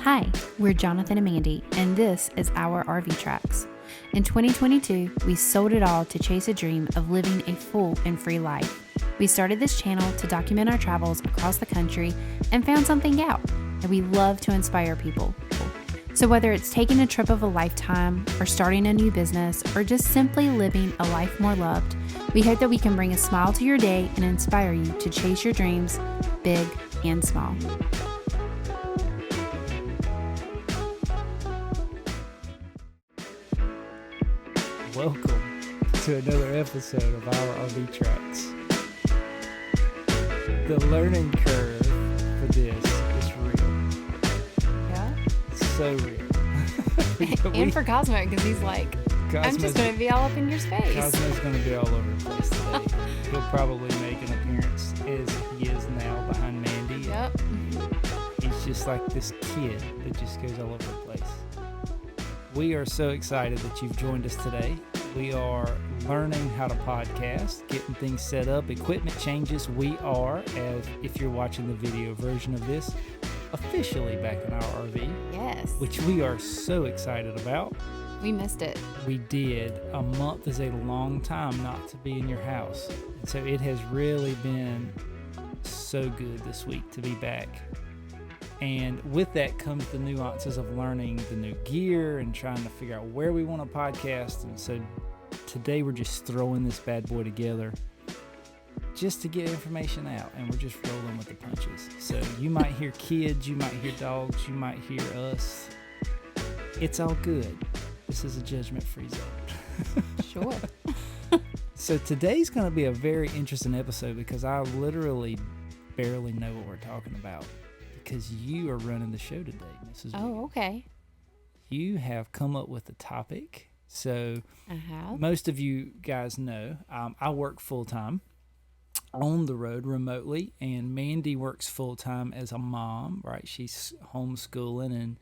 Hi, we're Jonathan and Mandy, and this is our RV Tracks. In 2022, we sold it all to chase a dream of living a full and free life. We started this channel to document our travels across the country and found something out, and we love to inspire people. So whether it's taking a trip of a lifetime, or starting a new business, or just simply living a life more loved, we hope that we can bring a smile to your day and inspire you to chase your dreams, big and small. Welcome to another episode of our RV Tracks. The learning curve for this is real. Yeah? So real. And for Cosmo, because he's like, I'm just going to be all up in your space. Cosmo's going to be all over the place today. He'll probably make an appearance as he is now behind Mandy. Yep. He's just like this kid that just goes all over the place. We are so excited that you've joined us today. We are learning how to podcast, getting things set up, equipment changes. We are, as if you're watching the video version of this, officially back in our RV. Yes. Which we are so excited about. We missed it. We did. A month is a long time not to be in your house. And so it has really been so good this week to be back. And with that comes the nuances of learning the new gear and trying to figure out where we want to podcast. And so today we're just throwing this bad boy together just to get information out. And we're just rolling with the punches. So you might hear kids, you might hear dogs, you might hear us. It's all good. This is a judgment-free zone. Sure. So today's going to be a very interesting episode because I literally barely know what we're talking about. Because you are running the show today, Mrs. Oh, okay. You have come up with a topic. So most of you guys know I work full-time on the road remotely, and Mandy works full-time as a mom, right? She's homeschooling, and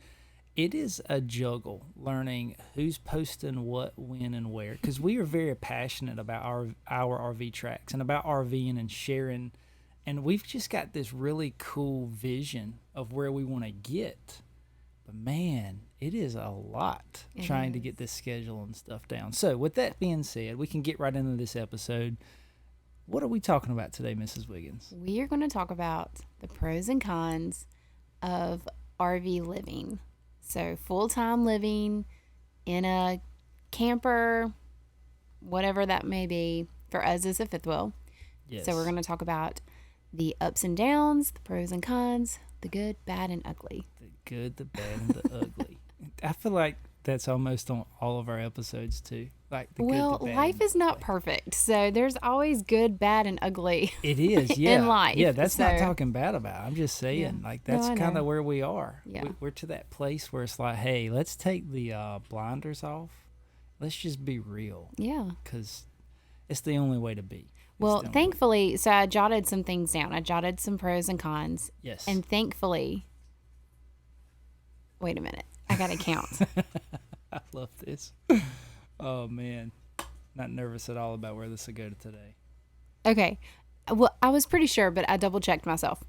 it is a juggle learning who's posting what, when, and where. Because we are very passionate about our RV tracks and about RVing and sharing. And we've just got this really cool vision of where we want to get. But man, it is a lot trying to get this schedule and stuff down. So with that being said, we can get right into this episode. What are we talking about today, Mrs. Wiggins? We are going to talk about the pros and cons of RV living. So full-time living in a camper, whatever that may be. For us, it's a fifth wheel. Yes. So we're going to talk about the ups and downs, the pros and cons, the good, bad, and ugly. The good, the bad, and the ugly. I feel like that's almost on all of our episodes too. Like the well, good, the bad, life is not perfect, so there's always good, bad, and ugly. It is, yeah. In life. Yeah, that's not talking bad about it. I'm just saying, like that's kind of where we are. Yeah. We're to that place where it's like, hey, let's take the blinders off. Let's just be real. Yeah. Because it's the only way to be. Well, thankfully, so I jotted some things down. I jotted some pros and cons. Yes. And thankfully, wait a minute. I got to count. I love this. Oh, man. Not nervous at all about where this will go today. Okay. Well, I was pretty sure, but I double checked myself.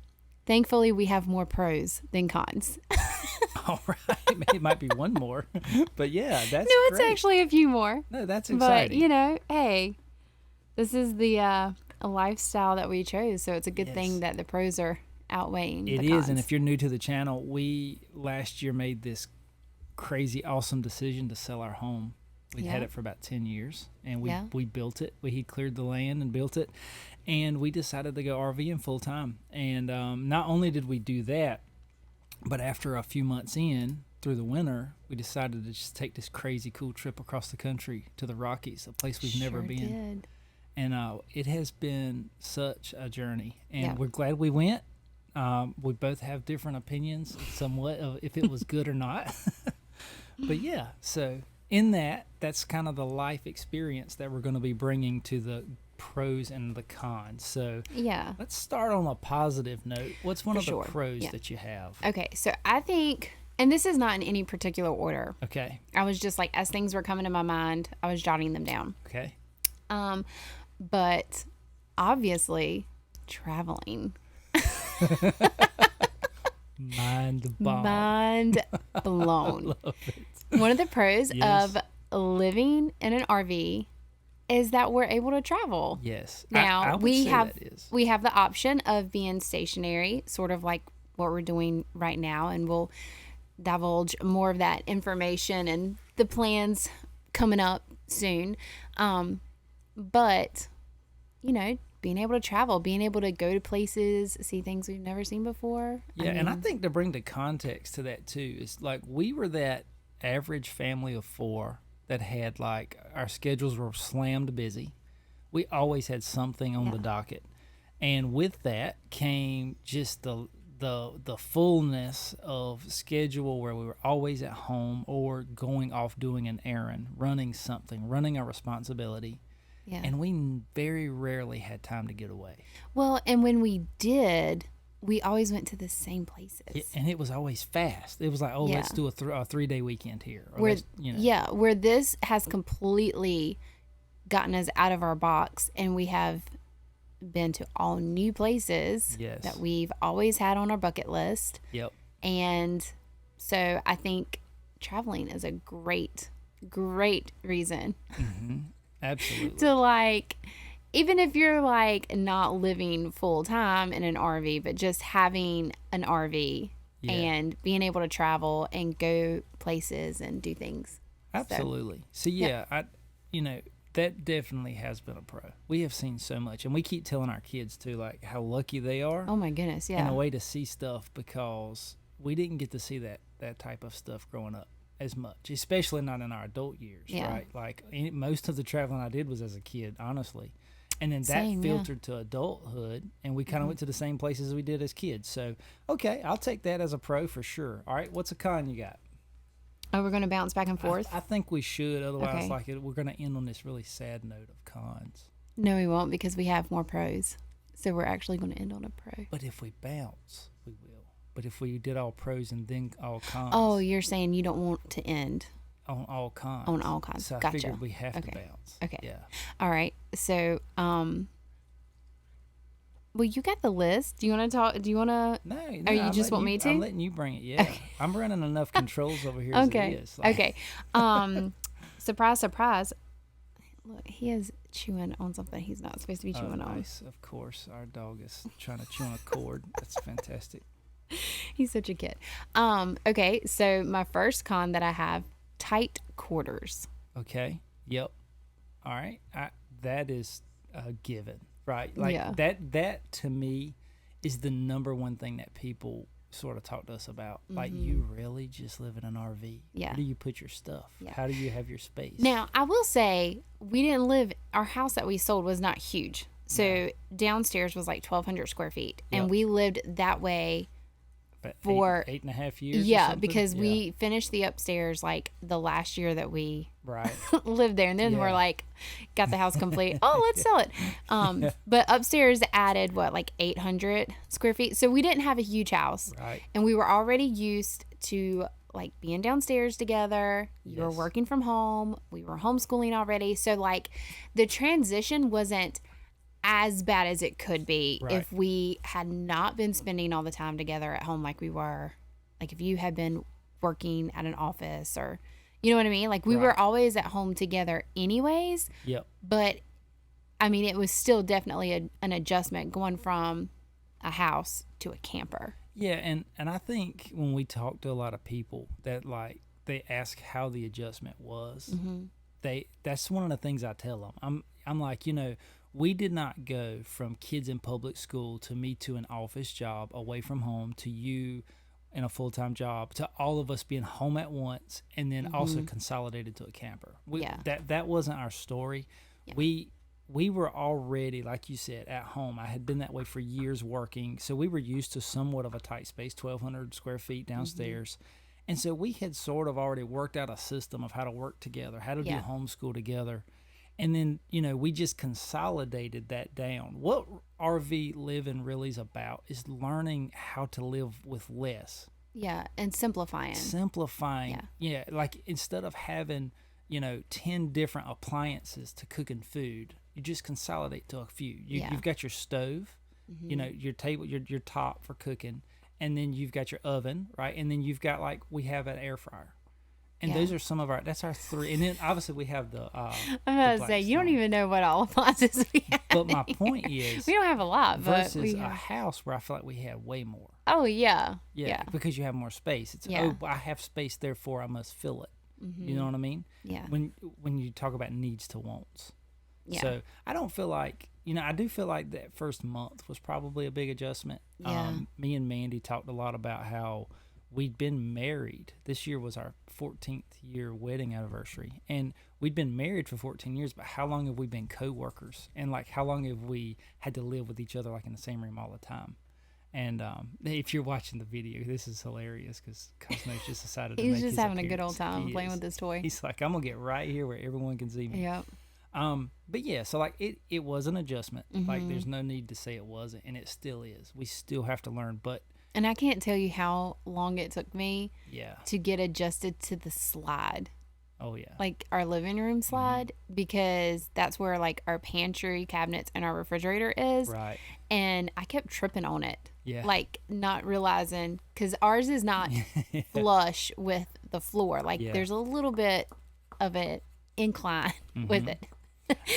Thankfully, we have more pros than cons. All right. It might be one more. But yeah, that's No, it's great. actually a few more. No, that's exciting. But, hey, this is the a lifestyle that we chose, so it's a good thing that the pros are outweighing the cons. It is, and if you're new to the channel, we last year made this crazy awesome decision to sell our home. We'd had it for about 10 years, and we built it. We had cleared the land and built it, and we decided to go RVing full time. And not only did we do that, but after a few months in, through the winter, we decided to just take this crazy cool trip across the country to the Rockies, a place we've never been. Did. And it has been such a journey, and we're glad we went. We both have different opinions somewhat of if it was good or not. But yeah, so in that's kind of the life experience that we're going to be bringing to the pros and the cons. So let's start on a positive note. What's one of the pros that you have? Okay, so I think, and this is not in any particular order. Okay. I was just like, as things were coming to my mind, I was jotting them down. Okay. But obviously, traveling. Mind blown. Mind blown. Love it. One of the pros Yes. of living in an RV is that we're able to travel. Yes. Now I would we say have that is. we have the option of being stationary, sort of like what we're doing right now, and we'll divulge more of that information and the plans coming up soon. But being able to travel, being able to go to places, see things we've never seen before. Yeah, and I think to bring the context to that too is like we were that average family of 4 that had like our schedules were slammed busy. We always had something on the docket, and with that came just the fullness of schedule where we were always at home or going off doing an errand, running something, running a responsibility. Yeah. And we very rarely had time to get away. Well, and when we did, we always went to the same places. And it was always fast. It was like, let's do a 3-day weekend here. Or where this has completely gotten us out of our box, and we have been to all new places that we've always had on our bucket list. Yep. And so I think traveling is a great reason. Mm-hmm. Absolutely. To even if you're not living full time in an RV, but just having an RV and being able to travel and go places and do things. Absolutely. So that definitely has been a pro. We have seen so much, and we keep telling our kids too, like how lucky they are. Oh my goodness, yeah. In a way to see stuff, because we didn't get to see that type of stuff growing up as much, especially not in our adult years, right? Like most of the traveling I did was as a kid, honestly. And then that filtered to adulthood, and we kind of went to the same places we did as kids. So, okay, I'll take that as a pro for sure. All right, what's a con you got? Oh, we're going to bounce back and forth? I think we should. Otherwise, we're going to end on this really sad note of cons. No, we won't, because we have more pros. So we're actually going to end on a pro. But if we bounce, we will. But if we did all pros and then all cons. Oh, you're saying you don't want to end on all cons. On all cons. So I figured we have to bounce. Okay. Yeah. All right. So, well, you got the list. Do you want to talk? Do you want to? No. Or you just want me to? I'm letting you bring it. Yeah. Okay. I'm running enough controls over here okay. as it is. Okay. Surprise, surprise. Look, he is chewing on something he's not supposed to be chewing on. Nice. Of course. Our dog is trying to chew on a cord. That's fantastic. He's such a kid. Okay. So my first con that I have, tight quarters. Okay. Yep. All right. That is a given, right? Like that to me is the number one thing that people sort of talk to us about. Mm-hmm. Like, you really just live in an RV? Yeah. Where do you put your stuff? Yeah. How do you have your space? Now, I will say our house that we sold was not huge. So downstairs was like 1,200 square feet. Yep. And we lived that way for 8.5 years. Yeah, because we finished the upstairs like the last year that we lived there, and then we're like, got the house complete. Oh, let's sell it. But upstairs added like 800 square feet, so we didn't have a huge house, and we were already used to like being downstairs together. You were working from home. We were homeschooling already, so like the transition wasn't as bad as it could be if we had not been spending all the time together at home like we were. Like if you had been working at an office, or you know what I mean? Like we were always at home together anyways. Yep. But I mean, it was still definitely an adjustment going from a house to a camper. Yeah, and I think when we talk to a lot of people that like they ask how the adjustment was, that's one of the things I tell them. I'm like, we did not go from kids in public school to me to an office job away from home to you in a full-time job to all of us being home at once and then also consolidated to a camper. That wasn't our story. Yeah. We were already, like you said, at home. I had been that way for years working, so we were used to somewhat of a tight space, 1,200 square feet downstairs. And so we had sort of already worked out a system of how to work together, how to do homeschool together. And then, we just consolidated that down. What RV living really is about is learning how to live with less. Yeah, and simplifying. Yeah, like instead of having, 10 different appliances to cooking food, you just consolidate to a few. You've got your stove, your table, your top for cooking, and then you've got your oven, right? And then you've got like we have an air fryer. And those are some of that's our 3. And then obviously we have the I'm about to say, you don't even know what all appliances we have. But my point is, we don't have a lot, but versus a house where I feel like we have way more. Oh, yeah. Yeah. Because you have more space. It's, I have space, therefore I must fill it. Mm-hmm. You know what I mean? Yeah. When you talk about needs to wants. Yeah. So I don't feel like, I do feel like that first month was probably a big adjustment. Yeah. Me and Mandy talked a lot about how we'd been married. This year was our 14th year wedding anniversary. And we'd been married for 14 years, but how long have we been co-workers? And like, how long have we had to live with each other like in the same room all the time? And if you're watching the video, this is hilarious because Cosmo's just decided to make his He's just having appearance. a good old time playing with this toy. He's like, I'm going to get right here where everyone can see me. Yeah. But yeah, so like it was an adjustment. Mm-hmm. Like there's no need to say it wasn't, and it still is. We still have to learn, but. And I can't tell you how long it took me to get adjusted to the slide. Oh, yeah. Like our living room slide, because that's where like our pantry cabinets and our refrigerator is. Right. And I kept tripping on it. Yeah. Like not realizing, because ours is not flush with the floor. Like there's a little bit of an incline with it.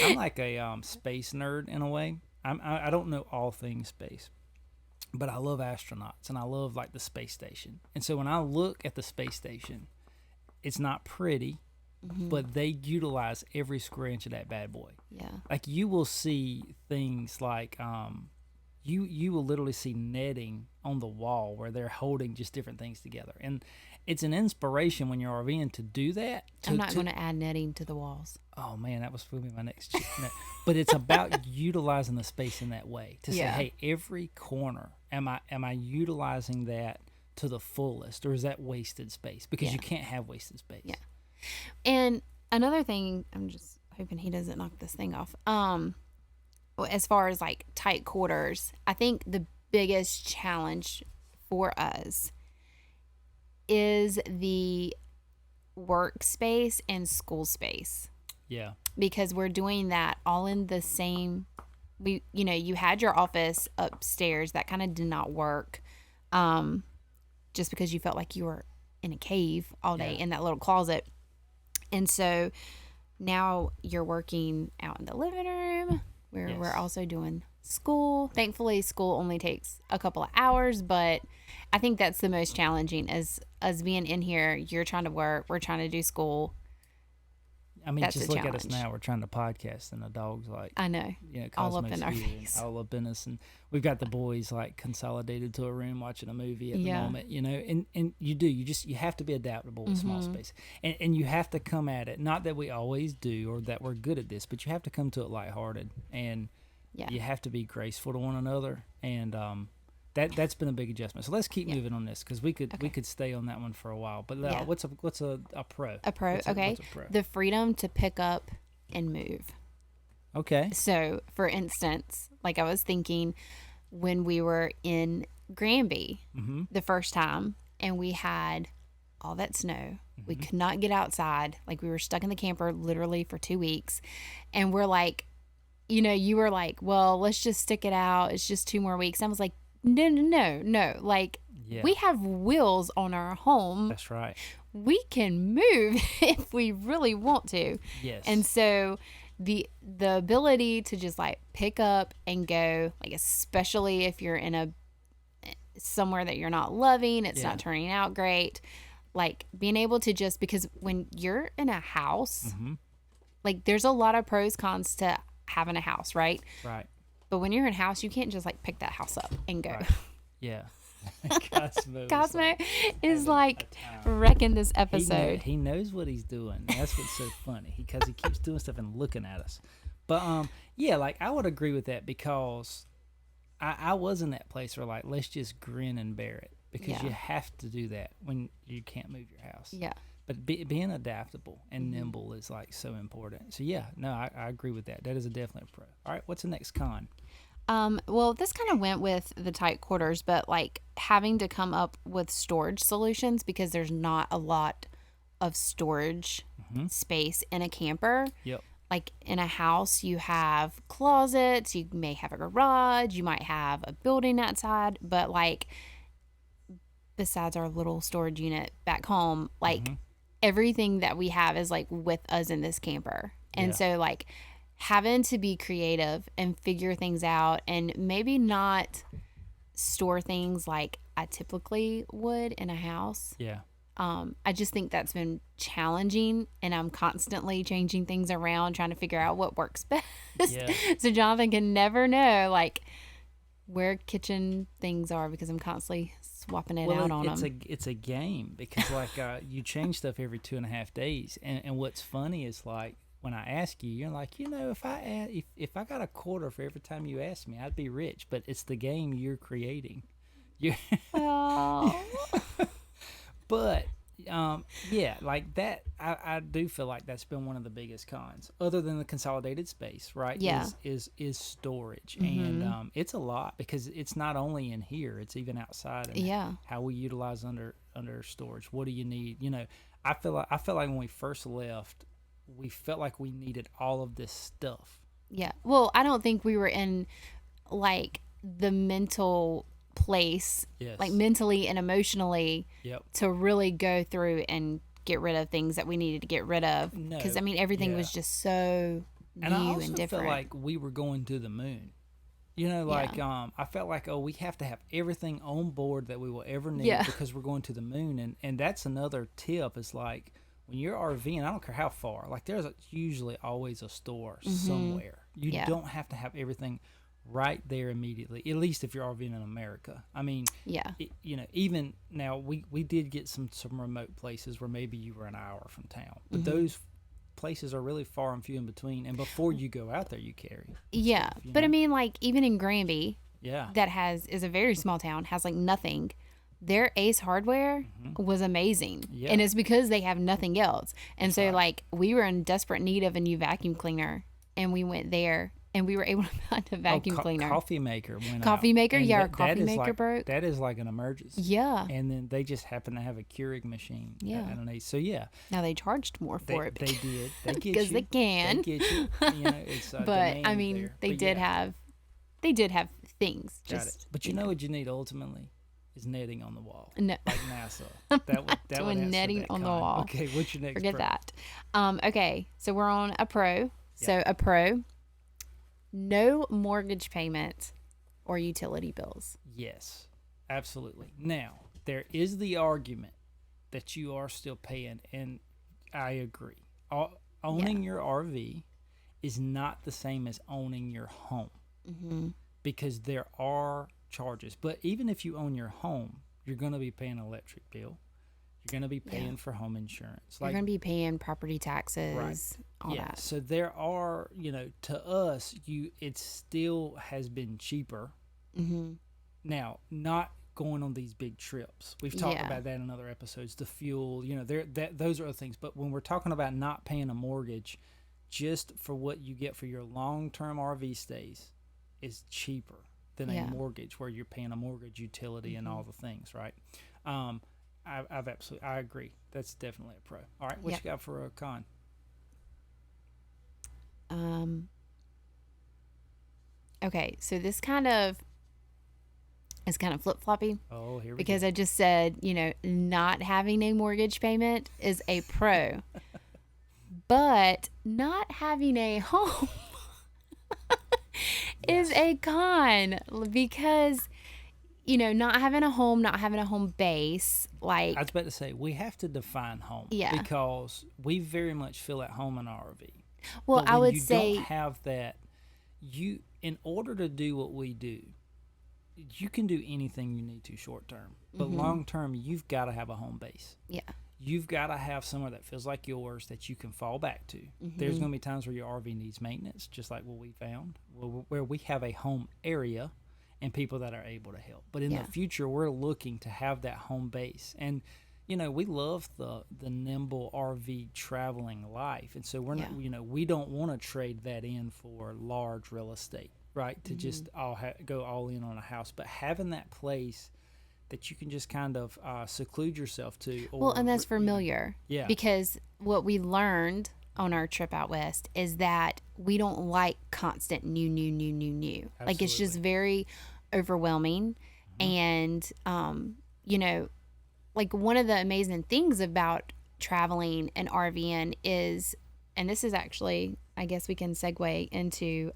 I'm like a space nerd in a way. I don't know all things space. But I love astronauts, and I love, like, the space station. And so when I look at the space station, it's not pretty, but they utilize every square inch of that bad boy. Yeah. Like, you will see things like you will literally see netting on the wall where they're holding just different things together. And it's an inspiration when you're RVing to do that. I'm not going to add netting to the walls. Oh, man, that was going to be my next But it's about utilizing the space in that way to say, hey, every corner, am I utilizing that to the fullest, or is that wasted space? Because you can't have wasted space. Yeah. And another thing, I'm just hoping he doesn't knock this thing off. As far as like tight quarters, I think the biggest challenge for us is the workspace and school space. Yeah. Because we're doing that all in the same, you had your office upstairs. That kind of did not work. Just because you felt like you were in a cave all day in that little closet. And so now you're working out in the living room where we're also doing school. Thankfully, school only takes a couple of hours, but I think that's the most challenging is us being in here. You're trying to work. We're trying to do school. I mean, just look at us now. We're trying to podcast, and the dog's like, I know, all up in our face, all up in us, and we've got the boys like consolidated to a room watching a movie at the moment, and you have to be adaptable with small space, and you have to come at it. Not that we always do or that we're good at this, but you have to come to it lighthearted, and you have to be graceful to one another, and that's been a big adjustment. So let's keep moving on this because we could stay on that one for a while. But what's a pro? A pro, what's a pro? The freedom to pick up and move. Okay. So, for instance, like I was thinking when we were in Granby the first time and we had all that snow. We could not get outside. Like we were stuck in the camper literally for 2 weeks. And we're like, you were like, well, let's just stick it out. It's just 2 more weeks. I was like, no. Like, we have wheels on our home. That's right. We can move if we really want to. Yes. And so the ability to just like pick up and go, like especially if you're in somewhere that you're not loving, it's not turning out great. Like being able to just, because when you're in a house, like there's a lot of pros, cons to having a house, right? Right. But when you're in a house, you can't just like pick that house up and go. Right. Yeah. Cosmo is like wrecking this episode. He knows what he's doing. That's what's so funny because he keeps doing stuff and looking at us. But like I would agree with that because I was in that place where like let's just grin and bear it because you have to do that when you can't move your house. Yeah. But being adaptable and nimble is like so important. So I agree with that. That is a definite pro. All right, what's the next con? Well, this kind of went with the tight quarters, but like having to come up with storage solutions because there's not a lot of storage space in a camper. Yep. Like in a house, you have closets, you may have a garage, you might have a building outside, but like besides our little storage unit back home, like Mm-hmm. everything that we have is like with us in this camper. And so like having to be creative and figure things out and maybe not store things like I typically would in a house. Yeah. I just think that's been challenging, and I'm constantly changing things around, trying to figure out what works best. Yeah. So Jonathan can never know like where kitchen things are because I'm constantly swapping it out on them. It's a game because like you change stuff every 2.5 days, and what's funny is like when I ask you, you're like, if I got a quarter for every time you ask me, I'd be rich. But it's the game you're creating. Oh. But yeah, like that, I do feel like that's been one of the biggest cons, other than the consolidated space, right? Yeah. Is storage, and it's a lot because it's not only in here; it's even outside. And how we utilize under storage. What do you need? I feel like when we first left, we felt like we needed all of this stuff. Yeah. Well, I don't think we were in like the mental place, like mentally and emotionally, to really go through and get rid of things that we needed to get rid of. Because I mean, everything was just so new and I also and different. felt like we were going to the moon. I felt like, we have to have everything on board that we will ever need because we're going to the moon. And that's another tip is like when you're RVing, I don't care how far, like there's usually always a store somewhere. You don't have to have everything right there immediately, at least if you're RVing in America. I mean, even now we did get some remote places where maybe you were an hour from town, but those places are really far and few in between, and before you go out there you carry stuff, but I mean, like even in Granby, that is a very small town, has like nothing. Their Ace Hardware was amazing, and it's because they have nothing else. And so like we were in desperate need of a new vacuum cleaner, and we went there and we were able to find a vacuum cleaner. Coffee maker went Coffee out. maker, And our coffee maker broke. That is like an emergency. Yeah. And then they just happen to have a Keurig machine. Yeah. I don't know. So yeah. Now they charged more for it. They did. They get you. Because they can. They get you. It's but I mean, there. they did have things. Got it. But you know what you need ultimately is netting on the wall. No. Like NASA. That would netting on the wall. Okay, what's your next Forget pro? that. Okay, so we're on a pro. So a pro. No mortgage payment or utility bills. Yes, absolutely. Now, there is the argument that you are still paying, and I agree. Owning your RV is not the same as owning your home because there are charges. But even if you own your home, you're going to be paying an electric bill. You're going to be paying for home insurance. You're going to be paying property taxes, all that. So there are, to us, it still has been cheaper. Now, not going on these big trips. We've talked about that in other episodes. The fuel, those are other things. But when we're talking about not paying a mortgage, just for what you get for your long-term RV stays is cheaper than a mortgage where you're paying a mortgage, utility, and all the things, right? I agree. That's definitely a pro. All right, what you got for a con? Okay, so this kind of is kind of flip-floppy. Oh, here we because go. I just said, not having a mortgage payment is a pro. But not having a home is a con because not having a home base, like I was about to say, we have to define home. Yeah. Because we very much feel at home in our RV. Well, but I would you say don't have that. In order to do what we do, you can do anything you need to short term. But long term, you've got to have a home base. Yeah. You've got to have somewhere that feels like yours that you can fall back to. There's going to be times where your RV needs maintenance, just like what we found, where we have a home area and people that are able to help. But in the future, we're looking to have that home base. And, we love the nimble RV traveling life. And so we're not, we don't want to trade that in for large real estate, right? To just go all in on a house. But having that place that you can just kind of seclude yourself to. And that's familiar. Yeah. Because what we learned on our trip out west is that we don't like constant new. Absolutely. Like it's just very overwhelming. And, like one of the amazing things about traveling and RVing is, and this is actually, I guess we can segue into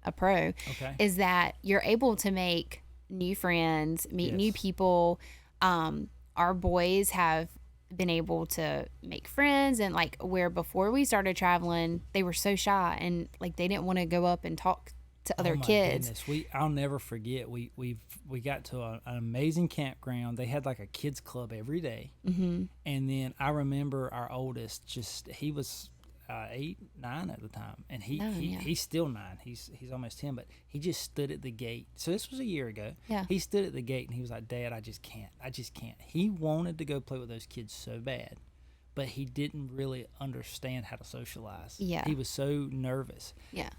a pro, Okay. is that you're able to make new friends, meet new people. Our boys have been able to make friends, and like where before we started traveling, they were so shy and like they didn't want to go up and talk to other kids. Goodness. I'll never forget. We got to an amazing campground. They had like a kids club every day. Mm-hmm. And then I remember our oldest, he was 8, 9 at the time, and he's still 9. He's almost 10, but he just stood at the gate. So this was a year ago. Yeah. He stood at the gate and he was like, "Dad, I just can't. He wanted to go play with those kids so bad, but he didn't really understand how to socialize. Yeah. He was so nervous. Yeah.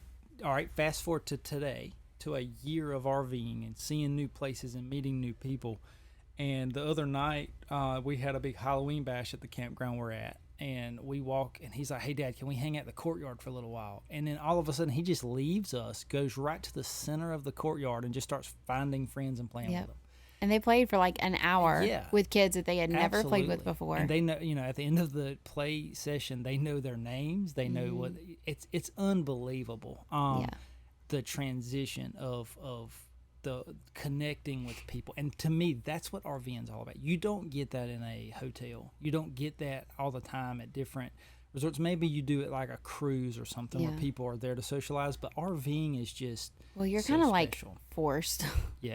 All right, fast forward to today, to a year of RVing and seeing new places and meeting new people. And the other night, we had a big Halloween bash at the campground we're at. And we walk, and he's like, "Hey, Dad, can we hang out in the courtyard for a little while?" And then all of a sudden, he just leaves us, goes right to the center of the courtyard, and just starts finding friends and playing with them. And they played for like an hour with kids that they had never played with before. And they know, at the end of the play session, they know their names. They know what it's unbelievable. The transition of the connecting with people. And to me, that's what RVing is all about. You don't get that in a hotel. You don't get that all the time at different resorts. Maybe you do it like a cruise or something where people are there to socialize, but RVing is just you're kind of like forced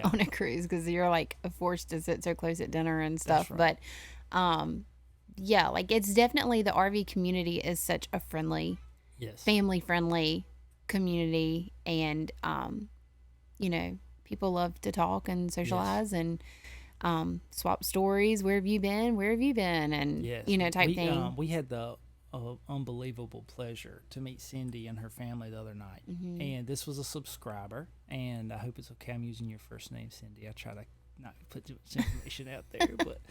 on a cruise because you're like forced to sit so close at dinner and stuff. Right. But like it's definitely, the RV community is such a friendly, family friendly community, and people love to talk and socialize and swap stories. Where have you been? And type thing. We had the unbelievable pleasure to meet Cindy and her family the other night, and this was a subscriber. And I hope it's okay, I'm using your first name, Cindy. I try to not put too much information out there, but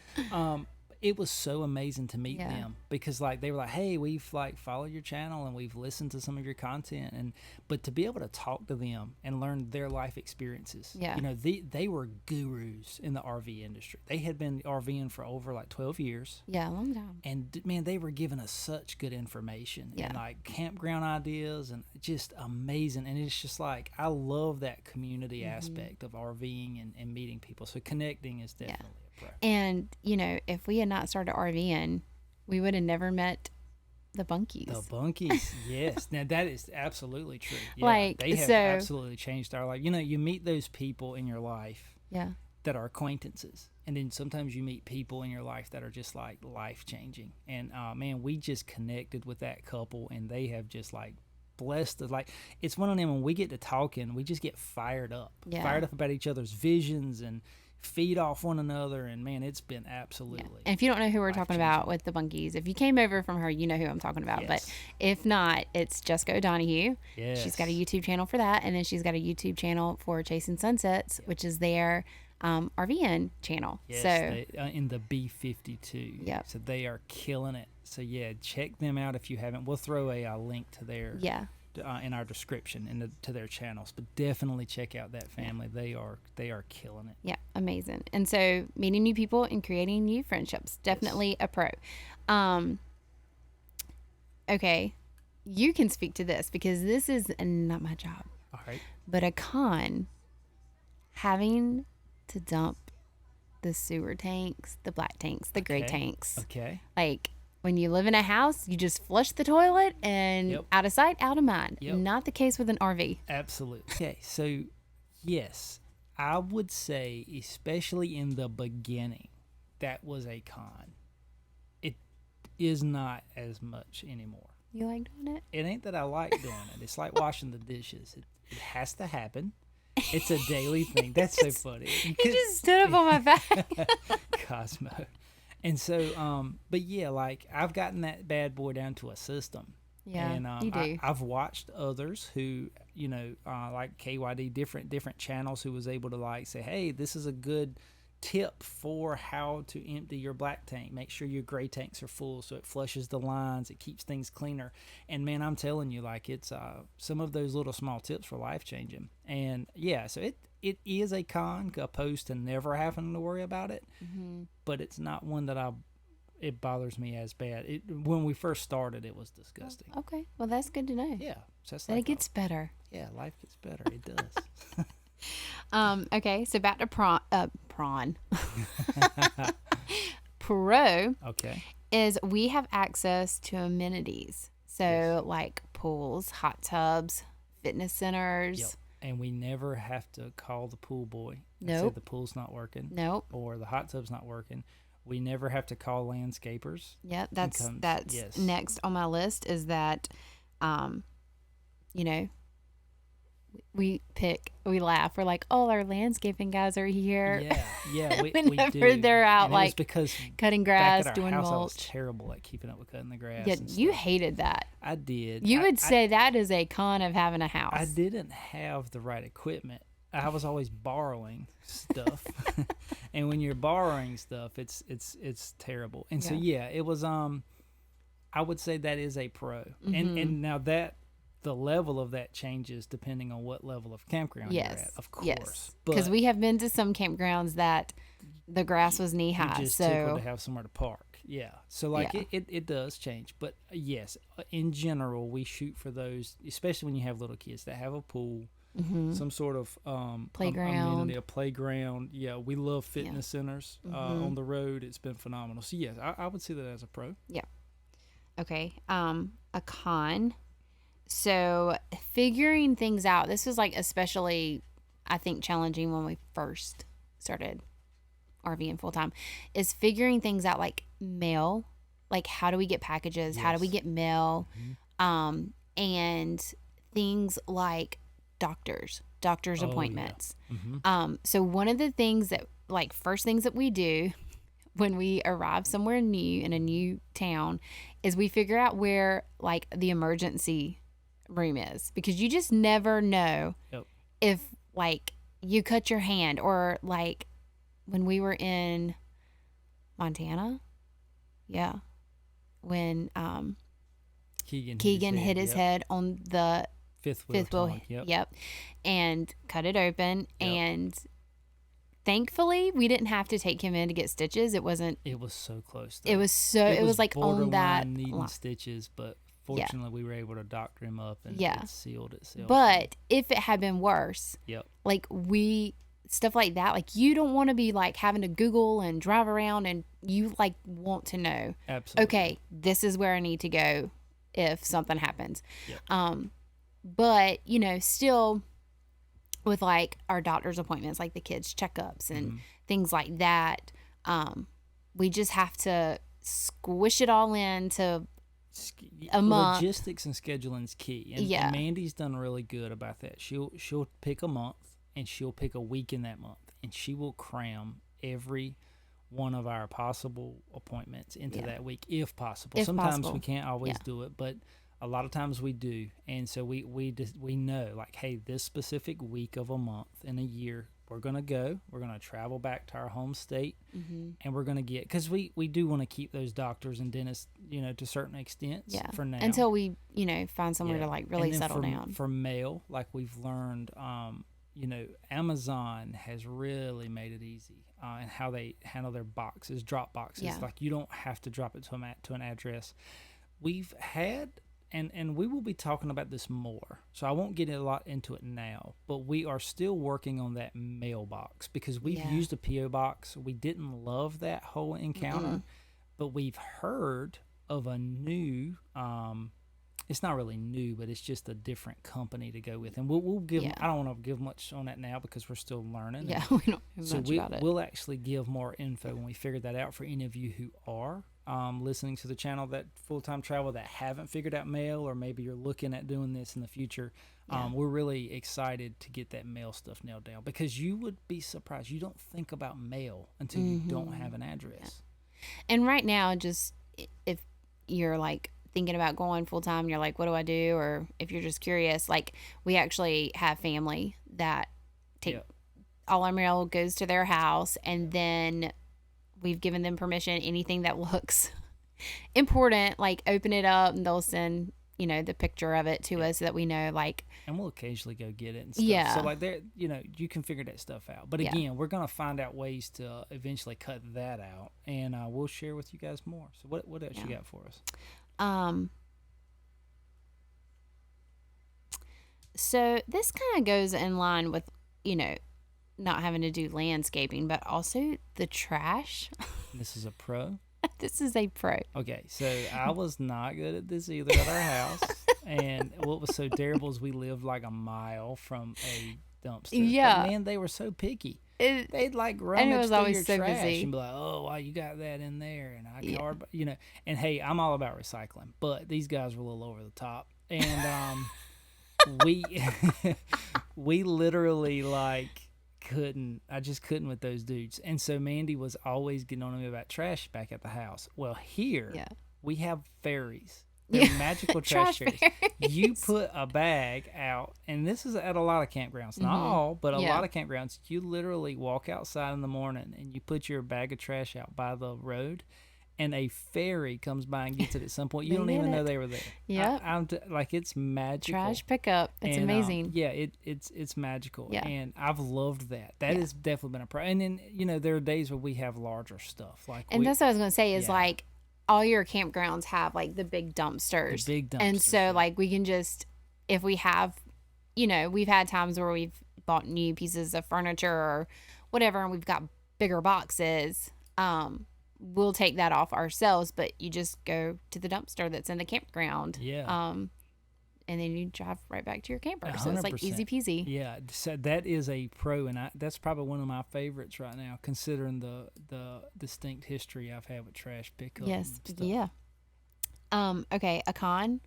it was so amazing to meet them, because like they were like, "Hey, we've like followed your channel and we've listened to some of your content," but to be able to talk to them and learn their life experiences, they were gurus in the RV industry. They had been RVing for over like 12 years, a long time, and man, they were giving us such good information and like campground ideas, and just amazing. And it's just like, I love that community aspect of RVing and meeting people. So connecting is definitely and if we had not started RVing, we would have never met the Bunkies. The Bunkies, yes. Now that is absolutely true. They have absolutely changed our life. You meet those people in your life that are acquaintances, and then sometimes you meet people in your life that are just like life changing. And man, we just connected with that couple, and they have just like blessed us. Like, it's one of them, when we get to talking, we just get fired up about each other's visions and feed off one another. And man, it's been absolutely and if you don't know who we're talking about with the Bunkies, if you came over from her, you know who I'm talking about. But if not, it's Jessica O'Donohue. She's got a YouTube channel for that, and then she's got a YouTube channel for Chasing Sunsets, which is their RVing channel. In the B52. So they are killing it. So check them out if you haven't. We'll throw a link to their in our description to their channels, but definitely check out that family. They are killing it. Amazing. And so meeting new people and creating new friendships, definitely a pro. Okay, you can speak to this because this is not my job. All right. But a con, having to dump the sewer tanks, the black tanks, the gray tanks. Like, when you live in a house, you just flush the toilet and out of sight, out of mind. Not the case with an RV. Absolutely. Okay, so yes, I would say, especially in the beginning, that was a con. It is not as much anymore. You like doing it? It ain't that I like doing it. It's like washing the dishes. It has to happen. It's a daily thing. That's so funny. You just stood up on my back. Cosmo. And so, but like, I've gotten that bad boy down to a system. And you do. I've watched others who, like KYD, different channels, who was able to like say, "Hey, this is a good tip for how to empty your black tank. Make sure your gray tanks are full so it flushes the lines, it keeps things cleaner." And man, I'm telling you, like, it's some of those little small tips were life changing. And so it is a con opposed to never having to worry about it, but it's not one that it bothers me as bad. When we first started, it was disgusting. Okay, well that's good to know. Yeah, so that's it gets better. Yeah, life gets better. It does. Okay, so back to prawn. Pro. Okay. Is we have access to amenities. So like pools, hot tubs, fitness centers. Yep. And we never have to call the pool boy. Nope. Say the pool's not working. Nope. Or the hot tub's not working. We never have to call landscapers. Yep. That's next on my list is that, you know, we laugh. We're like, oh, our landscaping guys are here. Yeah, we Whenever do. they're out, and like, because cutting grass, back at our doing house, mulch. I was terrible at keeping up with cutting the grass. Yeah, and you stuff. hated that. I did. You would say that is a con of having a house. I didn't have the right equipment. I was always borrowing stuff, and when you're borrowing stuff, it's terrible. And so it was. I would say that is a pro, and now that. The level of that changes depending on what level of campground you're at, of course. Yes, because we have been to some campgrounds that the grass was knee high. Just tickled to have somewhere to park. Yeah, so it does change. But yes, in general, we shoot for those, especially when you have little kids that have a pool, some sort of playground, a playground. Yeah, we love fitness centers on the road. It's been phenomenal. So yes, I would see that as a pro. Yeah. Okay. A con. So figuring things out, this was like especially, I think, challenging when we first started RVing full time, is figuring things out like mail, like how do we get packages? Yes. How do we get mail? And things like doctor's appointments. Yeah. So one of the things that like first things that we do when we arrive somewhere new in a new town is we figure out where like the emergency room is, because you just never know if like you cut your hand, or like when we were in Montana, when Keegan hit his head on the fifth wheel, and cut it open, and thankfully we didn't have to take him in to get stitches. It was so close though. It was like on that needing stitches, but fortunately, we were able to doctor him up, and it sealed itself. But if it had been worse, like stuff like that, like you don't want to be like having to Google and drive around, and you like want to know, absolutely, okay, this is where I need to go if something happens. But you know, still with like our doctor's appointments, like the kids' checkups and things like that, we just have to squish it all into a month. Logistics and scheduling is key, and Mandy's done really good about that. She'll pick a month, and she'll pick a week in that month, and she will cram every one of our possible appointments into that week, if possible. Sometimes we can't always do it, but a lot of times we do, and so we know, like, hey, this specific week of a month in a year, we're going to travel back to our home state, and we're going to get, because we do want to keep those doctors and dentists, you know, to certain extents for now. Until we, you know, find somewhere to like really settle down. For mail, like we've learned, you know, Amazon has really made it easy, and how they handle their boxes, drop boxes. Like you don't have to drop it to an address. We've had... And we will be talking about this more, so I won't get a lot into it now, but we are still working on that mailbox, because we've used a P.O. box. We didn't love that whole encounter, but we've heard of a new, it's not really new, but it's just a different company to go with. And we'll give, I don't want to give much on that now because we're still learning. Yeah, we don't know much about it. We'll actually give more info when we figure that out for any of you who are listening to the channel that full-time travel that haven't figured out mail, or maybe you're looking at doing this in the future. We're really excited to get that mail stuff nailed down, because you would be surprised. You don't think about mail until you don't have an address. And right now, just if you're like thinking about going full-time, you're like, what do I do? Or if you're just curious, like we actually have family that take all our mail goes to their house, and then we've given them permission, anything that looks important, like open it up, and they'll send the picture of it to us so that we know, like. And we'll occasionally go get it and stuff. Yeah. So like there, you can figure that stuff out. But again, we're gonna find out ways to eventually cut that out, and we'll share with you guys more. So what else you got for us? So this kind of goes in line with, not having to do landscaping, but also the trash. This is a pro? This is a pro. Okay, so I was not good at this either at our house. And what was so terrible is we lived like a mile from a dumpster. Yeah. But man, they were so picky. They'd like rummage through your trash and be like, oh, wow, you got that in there. And and hey, I'm all about recycling. But these guys were a little over the top. And we literally I just couldn't with those dudes. And so Mandy was always getting on me about trash back at the house. Well, here we have fairies. They're magical trash fairies. You put a bag out, and this is at a lot of campgrounds, not all, but a lot of campgrounds. You literally walk outside in the morning and you put your bag of trash out by the road, and a fairy comes by and gets it at some point. You don't even know they were there. Yeah, it's magical. Trash pickup. It's amazing. It's magical. Yeah. And I've loved that. That has definitely been a pro. And then there are days where we have larger stuff and that's what I was gonna say is like all your campgrounds have like the big dumpsters. And so like we can just, if we have, we've had times where we've bought new pieces of furniture or whatever, and we've got bigger boxes. We'll take that off ourselves, but you just go to the dumpster that's in the campground. Yeah. And then you drive right back to your camper. 100%. So it's like easy peasy. Yeah. So that is a pro, and that's probably one of my favorites right now, considering the distinct history I've had with trash pickup. Yes. And stuff. Yeah. Okay. A con.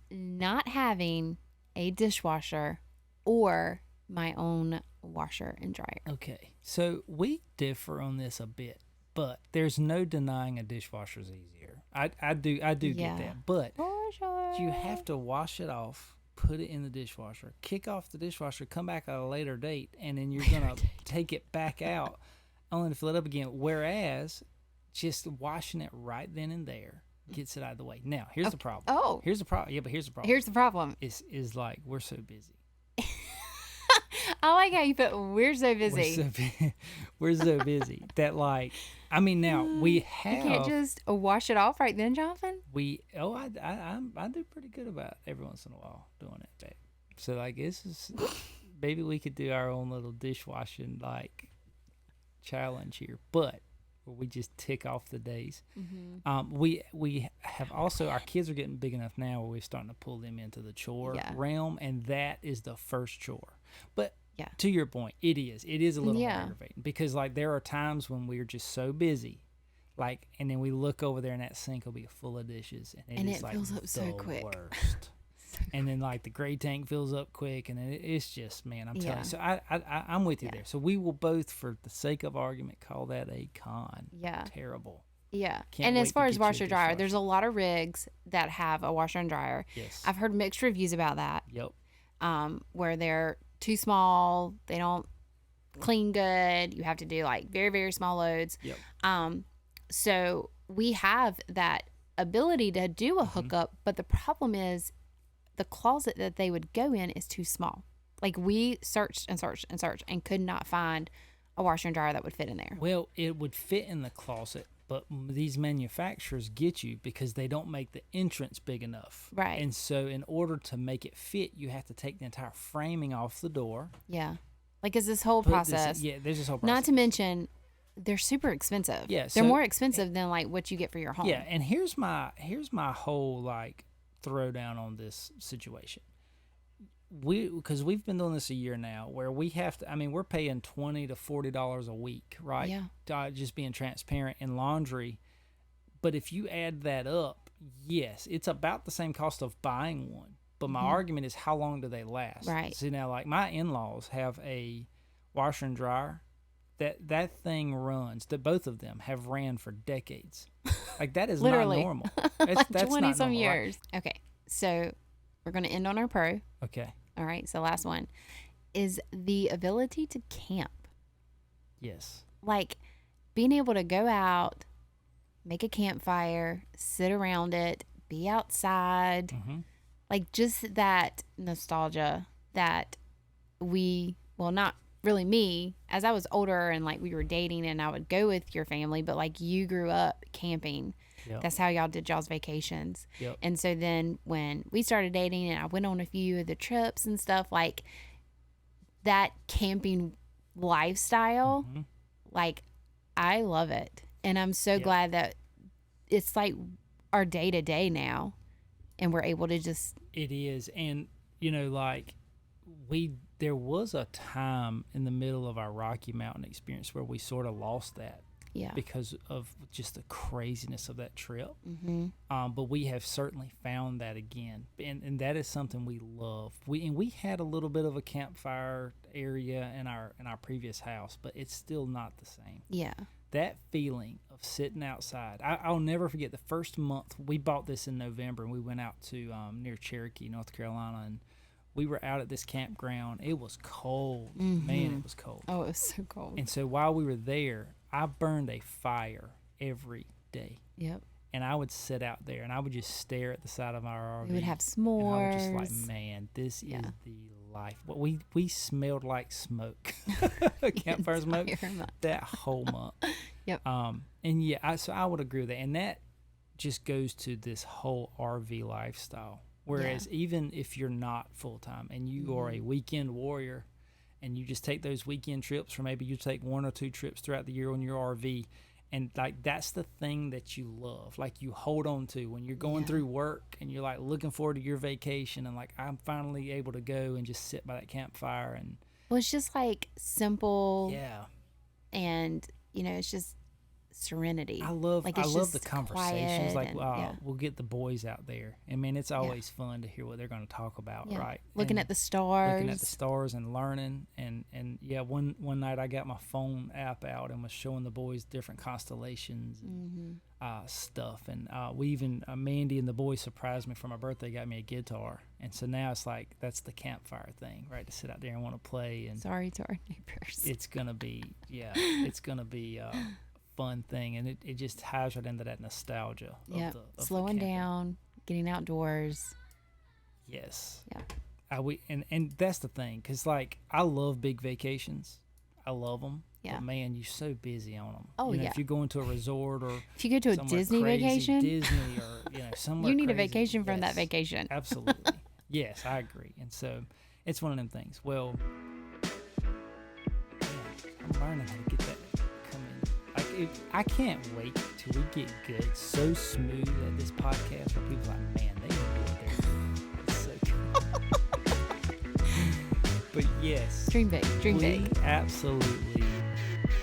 Not having a dishwasher or my own washer and dryer. Okay. So we differ on this a bit, but there's no denying a dishwasher is easier. I do get that, but you have to wash it off, put it in the dishwasher, kick off the dishwasher, come back at a later date, and then you're gonna take it back out only to fill it up again. Whereas just washing it right then and there gets it out of the way. Now here's the problem. Oh, here's the problem. Yeah, but here's the problem. Here's the problem. Is like we're so busy. I like how you put we're so busy. We're so busy that now we have. You can't just wash it off right then, Jonathan. I do pretty good about every once in a while doing it, babe. So this is maybe we could do our own little dishwashing challenge here, but where we just tick off the days. Mm-hmm. We have also, our kids are getting big enough now where we're starting to pull them into the chore realm, and that is the first chore. But to your point, it is a little aggravating because there are times when we're just so busy, and then we look over there and that sink will be full of dishes, and it fills up so quick. Worst. And then the gray tank fills up quick, and it's just, man, I'm telling you. So I'm with you there. So we will both, for the sake of argument, call that a con. Yeah. Terrible. Yeah. And as far as washer dryer, there's a lot of rigs that have a washer and dryer. Yes. I've heard mixed reviews about that. Yep. Where they're too small, they don't clean good. You have to do very, very small loads. Yep. So we have that ability to do a hookup, but the problem is the closet that they would go in is too small. We searched and searched and searched and could not find a washer and dryer that would fit in there. Well, it would fit in the closet, but these manufacturers get you because they don't make the entrance big enough. Right. And so in order to make it fit, you have to take the entire framing off the door. Yeah. It's this whole process. There's this whole process. Not to mention, they're super expensive. Yeah. They're more expensive than what you get for your home. Yeah, and here's my whole throwdown on this situation. Because we've been doing this a year now, where we have to. We're paying $20 to $40 a week, right? Yeah. Just being transparent in laundry, but if you add that up, yes, it's about the same cost of buying one. But my argument is, how long do they last? Right. See, now, my in-laws have a washer and dryer. That thing runs. That both of them have ran for decades. That is not normal. That's 20 some normal, years. Right? Okay, so we're going to end on our pro. Okay. All right, so last one is the ability to camp. Yes. Being able to go out, make a campfire, sit around it, be outside, like just that nostalgia that not really me, as I was older and like we were dating and I would go with your family, but like you grew up camping. Yep. That's how y'all did y'all's vacations. Yep. And so then when we started dating and I went on a few of the trips and stuff, like that camping lifestyle, like I love it. And I'm so glad that it's like our day to day now and we're able to just. It is. And, you know, like there was a time in the middle of our Rocky Mountain experience where we sort of lost that. Yeah. Because of just the craziness of that trip. But we have certainly found that again. And that is something we love. We had a little bit of a campfire area in our previous house, but it's still not the same. Yeah. That feeling of sitting outside. I'll never forget the first month. We bought this in November and we went out to near Cherokee, North Carolina, and we were out at this campground. It was cold. Man, it was cold. Oh, it was so cold. And so while we were there, I burned a fire every day. Yep. And I would sit out there and I would just stare at the side of our RV. We would have s'mores. And I was just like, man, this is the life. Well, we smelled like smoke. Campfire smoke. That whole month. Yep. And so I would agree with that. And that just goes to this whole RV lifestyle. Whereas even if you're not full-time and you are a weekend warrior and you just take those weekend trips, or maybe you take 1 or 2 trips throughout the year on your RV, and like that's the thing that you love, like you hold on to when you're going through work and you're like looking forward to your vacation and like I'm finally able to go and just sit by that campfire. And well, it's just like simple. Yeah. And you know, it's just serenity. I love the conversations. Like, we'll get the boys out there. I mean, it's always fun to hear what they're going to talk about, right? Looking at the stars. Looking at the stars and learning. And one night I got my phone app out and was showing the boys different constellations and stuff. And we even, Mandy and the boys surprised me for my birthday, got me a guitar. And so now it's like, that's the campfire thing, right? To sit out there and want to play. And sorry to our neighbors. It's going to be, it's going to be fun thing, and it just ties right into that nostalgia. Yeah, slowing down, getting outdoors. Yes. Yeah. And that's the thing, because like I love big vacations, I love them. Yeah. But man, you're so busy on them. Oh, if you go into a resort or if you go to a Disney vacation, or somewhere you need crazy. A vacation from that vacation. Absolutely. Yes, I agree. And so it's one of them things. Well, I'm learning how to get that. I can't wait till we get good, so smooth at this podcast where people are like, man, they know what they're doing. It's so good. But yes. Dream big. We absolutely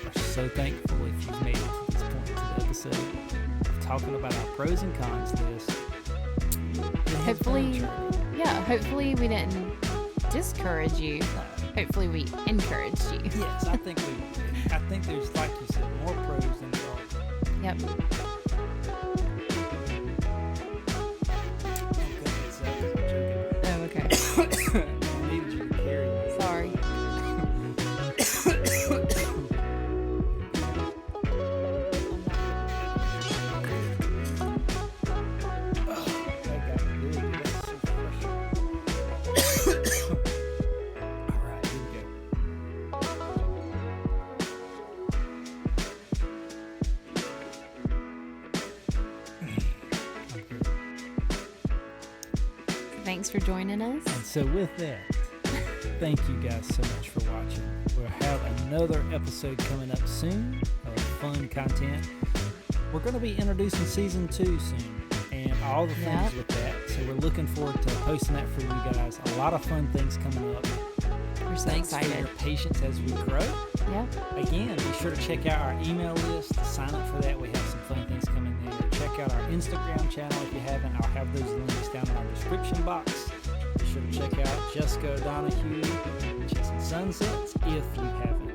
are so thankful if you've made it to this point in the episode of talking about our pros and cons list. Hopefully we didn't discourage you. Hopefully we encouraged you. Yes, I think there's, like you said, more pros than cons. Yep. Oh, okay. I needed you to carry me. Sorry. Thanks for joining us. And so with that, thank you guys so much for watching. We'll have another episode coming up soon of fun content. We're going to be introducing season 2 soon and all the things with that. So we're looking forward to posting that for you guys. A lot of fun things coming up. We're so excited. For your patience as we grow. Yep. Again, be sure to check out our email list. Sign up for that. We have some fun things coming there. Check out our Instagram channel if you haven't. I'll have those links down in our description box. Be sure to check out Jessica O'Donohue, Chasing Sunsets, if you haven't.